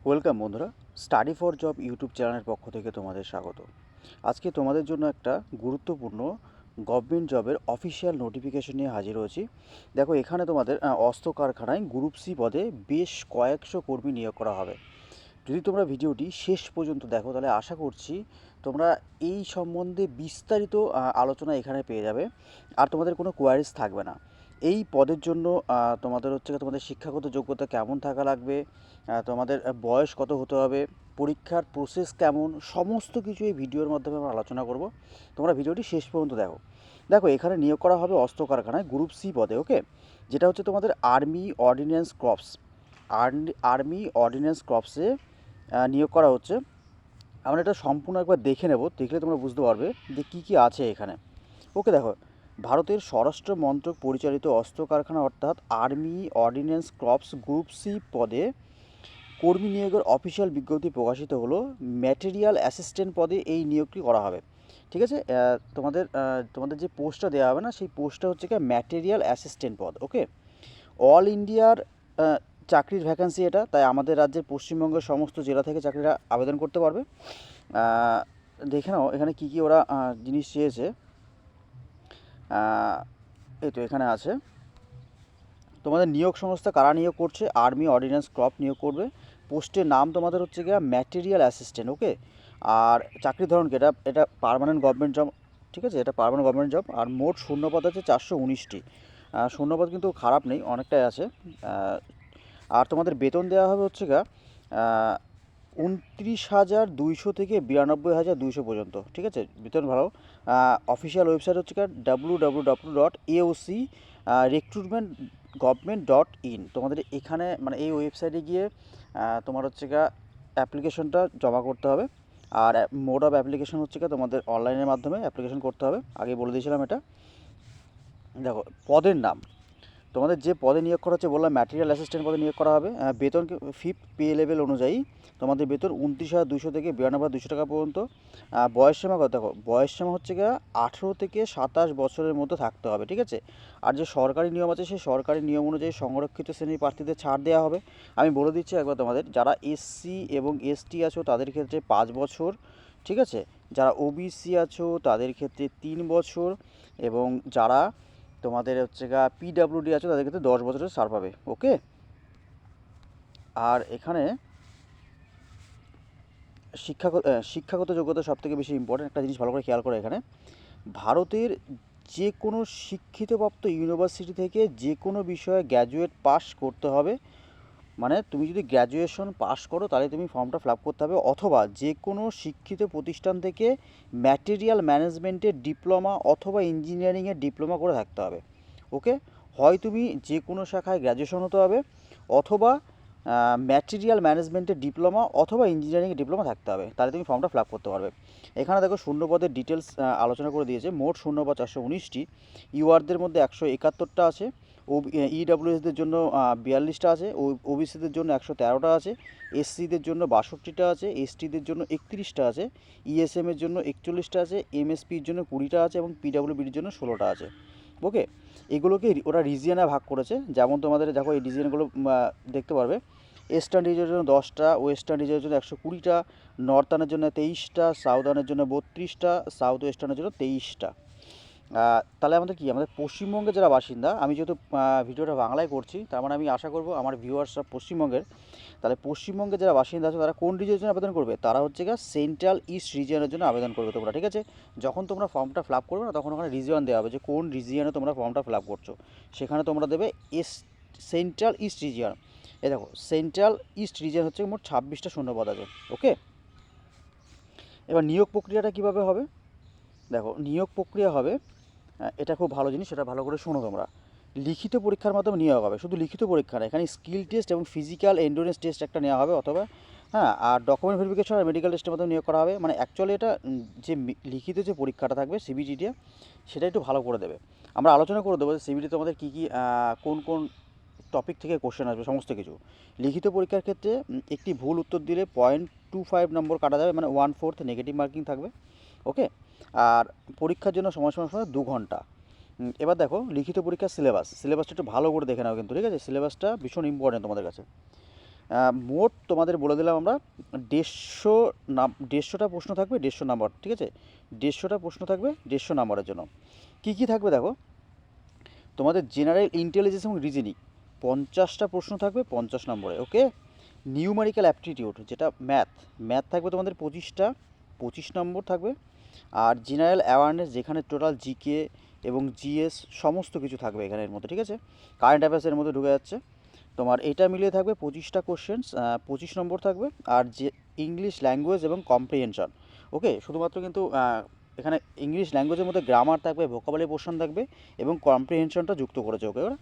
Welcome বন্ধুরা, study for job YouTube চ্যানেলের পক্ষ থেকে তোমাদের স্বাগত। আজকে তোমাদের জন্য একটা গুরুত্বপূর্ণ গভর্নমেন্ট জবের অফিসিয়াল নোটিফিকেশন নিয়ে হাজির হয়েছি। দেখো, এখানে তোমাদের অস্ত্র কারখানায় গ্রুপ সি পদে বেশ কয়েকশো কর্মী নিয়োগ করা হবে। যদি তোমরা ভিডিওটি শেষ পর্যন্ত দেখো তাহলে আশা করছি তোমরা এই সম্বন্ধে বিস্তারিত আলোচনা এখানে পেয়ে যাবে, আর তোমাদের কোনো কোয়ারিজ থাকবে না। এই পদের জন্য তোমাদের তোমাদের শিক্ষাগত যোগ্যতা কেমন থাকা লাগবে, তোমাদের বয়স কত হতে হবে, পরীক্ষার প্রসেস কেমন, সমস্ত কিছু এই ভিডিওর মাধ্যমে আমরা আলোচনা করব। তোমরা ভিডিওটি শেষ পর্যন্ত দেখো। দেখো, এখানে নিয়োগ করা হবে অস্ত্র কারখানায় গ্রুপ সি পদে, ওকে, যেটা হচ্ছে তোমাদের army ordnance corps. Army ordnance ক্রপসে নিয়োগ করা হচ্ছে। আমরা এটা সম্পূর্ণ একবার দেখে নেব, দেখলে তোমরা বুঝতে পারবে যে কী কী আছে এখানে। ওকে, দেখো, ভারতের স্বরাষ্ট্র মন্ত্রক পরিচালিত অস্ত্র কারখানা অর্থাৎ army ordnance corps group C পদে কর্মী নিয়োগের অফিসিয়াল বিজ্ঞপ্তি প্রকাশিত হলো। ম্যাটেরিয়াল অ্যাসিস্ট্যান্ট পদে এই নিয়োগটি করা হবে। ঠিক আছে, তোমাদের যে পোস্টটা দেওয়া হবে না, সেই পোস্টটা হচ্ছে কি ম্যাটেরিয়াল অ্যাসিস্ট্যান্ট পদ। ওকে, অল ইন্ডিয়ার চাকরির ভ্যাকেন্সি এটা, তাই আমাদের রাজ্যের পশ্চিমবঙ্গের সমস্ত জেলা থেকে চাকরিরা আবেদন করতে পারবে। দেখে নাও এখানে কী কী ওরা জিনিস চেয়েছে। এই তো এখানে আছে, তোমাদের নিয়োগ সংস্থা কারা নিয়োগ করছে, আর্মি অর্ডিন্যান্স ক্রপ নিয়োগ করবে। পোস্টের নাম তোমাদের হচ্ছে গিয়ে ম্যাটেরিয়াল অ্যাসিস্ট্যান্ট। ওকে, আর চাকরির ধরন কি, এটা পার্মানেন্ট গভর্নমেন্ট জব। ঠিক আছে, এটা পার্মানেন্ট গভর্নমেন্ট জব। আর মোট শূন্যপদ আছে 419টি। শূন্যপদ কিন্তু খারাপ নেই, অনেকটাই আছে। আর তোমাদের বেতন দেওয়া হবে হচ্ছে গা 29,200 থেকে 92,200 পর্যন্ত। ঠিক আছে, বেতন ভালো। অফিসিয়াল ওয়েবসাইট হচ্ছে গা www.aoc recruitment gov.in। তোমাদের এখানে মানে এই ওয়েবসাইটে গিয়ে তোমার হচ্ছে গা অ্যাপ্লিকেশনটা জমা করতে হবে। আর মোড অফ অ্যাপ্লিকেশন হচ্ছে গা তোমাদের অনলাইনের মাধ্যমে অ্যাপ্লিকেশন করতে হবে, আগে বলে দিয়েছিলাম এটা। দেখো, পদের নাম, তোমাদের যে পদে নিয়োগ করা হচ্ছে বললাম ম্যাটেরিয়াল অ্যাসিস্ট্যান্ট পদে নিয়োগ করা হবে। বেতন ফিফথ পে লেভেল অনুযায়ী তোমাদের বেতন 29,200 থেকে 92,200 টাকা পর্যন্ত। বয়সসীমা কত, দেখো বয়সসীমা হচ্ছে গিয়ে 18 থেকে 27 বছরের মধ্যে থাকতে হবে। ঠিক আছে, আর যে সরকারি নিয়ম আছে সেই সরকারি নিয়ম অনুযায়ী সংরক্ষিত শ্রেণীর প্রার্থীদের ছাড় দেওয়া হবে। আমি বলে দিচ্ছি একবার তোমাদের, যারা এসসি এবং এসটি আছো তাদের ক্ষেত্রে 5 বছর। ঠিক আছে, যারা ওবিসি আছো তাদের ক্ষেত্রে 3 বছর, এবং যারা তোমাদের হচ্ছে গা পিডাব্লিউডি আছে তাদের ক্ষেত্রে 10 বছরের ছাড় পাবে। ওকে, আর এখানে শিক্ষাগত যোগ্যতা সবথেকে বেশি ইম্পর্টেন্ট একটা জিনিস ভালো করে খেয়াল করে। এখানে ভারতের যে কোনো শিক্ষিতপ্রাপ্ত ইউনিভার্সিটি থেকে যে কোনো বিষয়ে গ্র্যাজুয়েট পাস করতে হবে। মানে তুমি যদি গ্র্যাজুয়েশন পাস করো তাহলে তুমি ফর্মটা ফিল আপ করতে হবে, অথবা যে কোনো শিক্ষিত প্রতিষ্ঠান থেকে ম্যাটেরিয়াল ম্যানেজমেন্টের ডিপ্লোমা অথবা ইঞ্জিনিয়ারিংয়ের ডিপ্লোমা করে থাকতে হবে। ওকে, হয় তুমি যে কোনো শাখায় গ্র্যাজুয়েশন হতে হবে, অথবা ম্যাটেরিয়াল ম্যানেজমেন্টের ডিপ্লোমা অথবা ইঞ্জিনিয়ারিংয়ের ডিপ্লোমা থাকতে হবে, তাহলে তুমি ফর্মটা ফিল আপ করতে পারবে। এখানে দেখো শূন্যপদের ডিটেলস আলোচনা করে দিয়েছে। মোট শূন্যপদ 419টি, ইউআরদের মধ্যে 171টা আছে, ইডাব্লিউএসদের জন্য 42টা আছে, ওবিসিদের জন্য 113টা আছে, এসসিদের জন্য 62টা আছে, এসটিদের জন্য 31টা আছে, ইএসএমের জন্য 41টা আছে, এমএসপির জন্য 20টা আছে, এবং পিডাব্লিউবির জন্য 16টা আছে। ওকে, এগুলোকে ওরা রিজিয়নে ভাগ করেছে। যেমন তোমাদের দেখো এই রিজিয়নগুলো দেখতে পারবে। ইস্টার্ন রিজনের জন্য 10টা, ওয়েস্টার্ন রিজনের জন্য 120টা, নর্থার্নের জন্য 23টা, সাউদার্নের জন্য 32টা, সাউথ ওয়েস্টার্নের জন্য 23টা। তাহলে আমাদের পশ্চিমবঙ্গের যারা বাসিন্দা, আমি যেহেতু ভিডিওটা বাংলায় করছি তার মানে আমি আশা করব আমার ভিউয়ার্সরা পশ্চিমবঙ্গের। তাহলে পশ্চিমবঙ্গের যারা বাসিন্দা আছে তারা কোন রিজনের জন্য আবেদন করবে, তারা হচ্ছে গিয়ে সেন্ট্রাল ইস্ট রিজিয়নের জন্য আবেদন করবে তোমরা। ঠিক আছে, যখন তোমরা ফর্মটা ফিল আপ করবে না তখন ওখানে রিজিয়ন দেওয়া হবে যে কোন রিজিয়নে তোমরা ফর্মটা ফিল আপ করছো, সেখানে তোমরা দেবে সেন্ট্রাল ইস্ট রিজিয়ন। এই দেখো, সেন্ট্রাল ইস্ট রিজিয়ন হচ্ছে মোট 26টা শূন্যপদ আছে। ওকে, এবার নিয়োগ প্রক্রিয়াটা কীভাবে হবে, দেখো নিয়োগ প্রক্রিয়া হবে, এটা খুব ভালো জিনিস, সেটা ভালো করে শোনো তোমরা। লিখিত পরীক্ষার মাধ্যমে নিয়োগ হবে, শুধু লিখিত পরীক্ষা না, এখানে স্কিল টেস্ট এবং ফিজিক্যাল এন্ডুরেন্স টেস্ট একটা নেওয়া হবে, অথবা আর ডকুমেন্ট ভেরিফিকেশন আর মেডিকেল টেস্টের মাধ্যমে নিয়োগ করা হবে। মানে অ্যাকচুয়ালি এটা যে লিখিত যে পরীক্ষাটা থাকবে সিবিটিটা, সেটা একটু ভালো করে দেবে। আমরা আলোচনা করে দেবো যে সিবিটি তোমাদের কী কী কোন কোন টপিক থেকে কোশ্চেন আসবে সমস্ত কিছু। লিখিত পরীক্ষার ক্ষেত্রে একটি ভুল উত্তর দিলে 0.25 নম্বর কাটা যাবে, মানে 1/4 নেগেটিভ মার্কিং থাকবে। ওকে, আর পরীক্ষার জন্য সময় 2 ঘন্টা। এবার দেখো লিখিত পরীক্ষার সিলেবাসটা একটু ভালো করে দেখে নাও কিন্তু। ঠিক আছে, সিলেবাসটা ভীষণ ইম্পর্টেন্ট তোমাদের কাছে। মোট তোমাদের বলে দিলাম আমরা 150টা প্রশ্ন থাকবে, 150 নাম্বার, ঠিক আছে? 150টা প্রশ্ন থাকবে 150 নাম্বারের জন্য। কি কি থাকবে দেখো, তোমাদের জেনারেল ইন্টেলিজেন্স এবং রিজনিং 50টা প্রশ্ন থাকবে 50 নম্বরে, ওকে? নিউমেরিক্যাল অ্যাপটিটিউড যেটা ম্যাথ থাকবে তোমাদের 25 নম্বর থাকবে। আর জেনারেল অ্যাওয়ারনেস যেখানে টোটাল জিকে এবং জিএস সমস্ত কিছু থাকবে এখানের মধ্যে, ঠিক আছে? কারেন্ট অ্যাফেয়ার্সের মধ্যে ঢুকে যাচ্ছে তোমার। এটা মিলিয়ে থাকবে 25টা কোশ্চেন্স, 25 নম্বর থাকবে। আর যে ইংলিশ ল্যাঙ্গুয়েজ এবং কম্প্রিহেনশন, ওকে? শুধুমাত্র কিন্তু এখানে ইংলিশ ল্যাঙ্গুয়েজের মধ্যে গ্রামার থাকবে, ভোকাবুলারি পোর্শন থাকবে এবং কম্প্রিহেনশনটা যুক্ত করেছে, ওকে? ওরা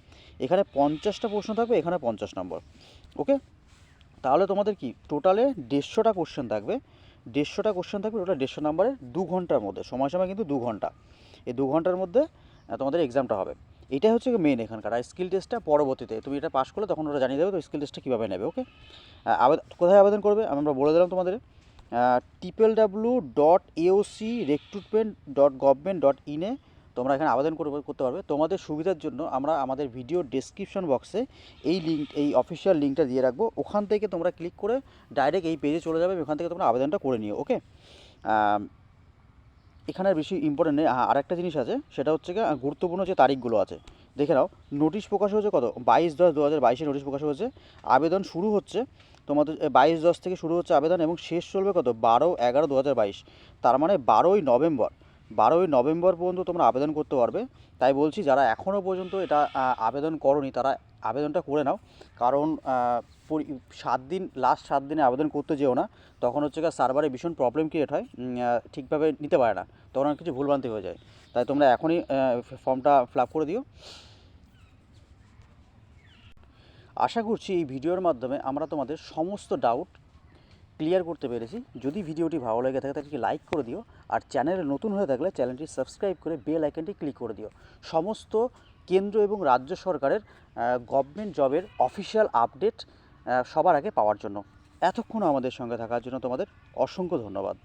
এখানে 50টা প্রশ্ন থাকবে, এখানে 50 নম্বর, ওকে? তাহলে তোমাদের কি টোটালে 150টা কোশ্চেন থাকবে, 150টা কোশ্চেন থাকবে টোটাল 150 নম্বরের, 2 ঘন্টার মধ্যে সময় কিন্তু 2 ঘন্টা। এই 2 ঘন্টার মধ্যে তোমাদের এক্সামটা হবে। এটাই হচ্ছে মেন এখানকার। আর স্কিল টেস্টটা পরবর্তীতে তুমি এটা পাস করলে তখন ওরা জানিয়ে দেবে তো স্কিল টেস্টটা কীভাবে নেবে, ওকে? কোথায় আবেদন করবে আমরা বলে দিলাম তোমাদের, www.aoc.recruitment.government.in এ তোমরা এখানে আবেদন করতে পারবে। তোমাদের সুবিধার জন্য আমরা আমাদের ভিডিও ডেসক্রিপশন বক্সে এই অফিসিয়াল লিঙ্কটা দিয়ে রাখবো, ওখান থেকে তোমরা ক্লিক করে ডাইরেক্ট এই পেজে চলে যাবে, ওখান থেকে তোমরা আবেদনটা করে নিও, ওকে? এখানে বেশি ইম্পর্টেন্ট নেই। আরেকটা জিনিস আছে, সেটা হচ্ছে গুরুত্বপূর্ণ যে তারিখগুলো আছে দেখে নাও। নোটিশ প্রকাশ হয়েছে কত, 22/10/2022 নোটিশ প্রকাশ হয়েছে। আবেদন শুরু হচ্ছে তোমাদের 22/10 থেকে শুরু হচ্ছে আবেদন এবং শেষ চলবে কত, 12/11/2022। তার মানে 12ই নভেম্বর পর্যন্ত তোমরা আবেদন করতে পারবে। তাই বলছি যারা এখনও পর্যন্ত এটা আবেদন করোনি তারা আবেদনটা করে নাও, কারণ 7 দিনে আবেদন করতে যেও না, তখন হচ্ছে সার্ভারে ভীষণ প্রবলেম ক্রিয়েট হয়, ঠিকভাবে নিতে পারে না, তখন অনেক কিছু ভুলভ্রান্তি হয়ে যায়। তাই তোমরা এখনই ফর্মটা ফিল আপ করে দিও। আশা করছি এই ভিডিওর মাধ্যমে আমরা তোমাদের সমস্ত ডাউট ক্লিয়ার করতে পেরেছি। যদি ভিডিওটি ভালো লেগে থাকে তাহলে লাইক করে দিও, আর চ্যানেলে নতুন হয়ে থাকলে চ্যানেলটি সাবস্ক্রাইব করে বেল আইকনটি ক্লিক করে দিও সমস্ত কেন্দ্র এবং রাজ্য সরকারের গভর্নমেন্ট জবের অফিসিয়াল আপডেট সবার আগে পাওয়ার জন্য। এতক্ষণ আমাদের সঙ্গে থাকার জন্য তোমাদের অসংখ্য ধন্যবাদ।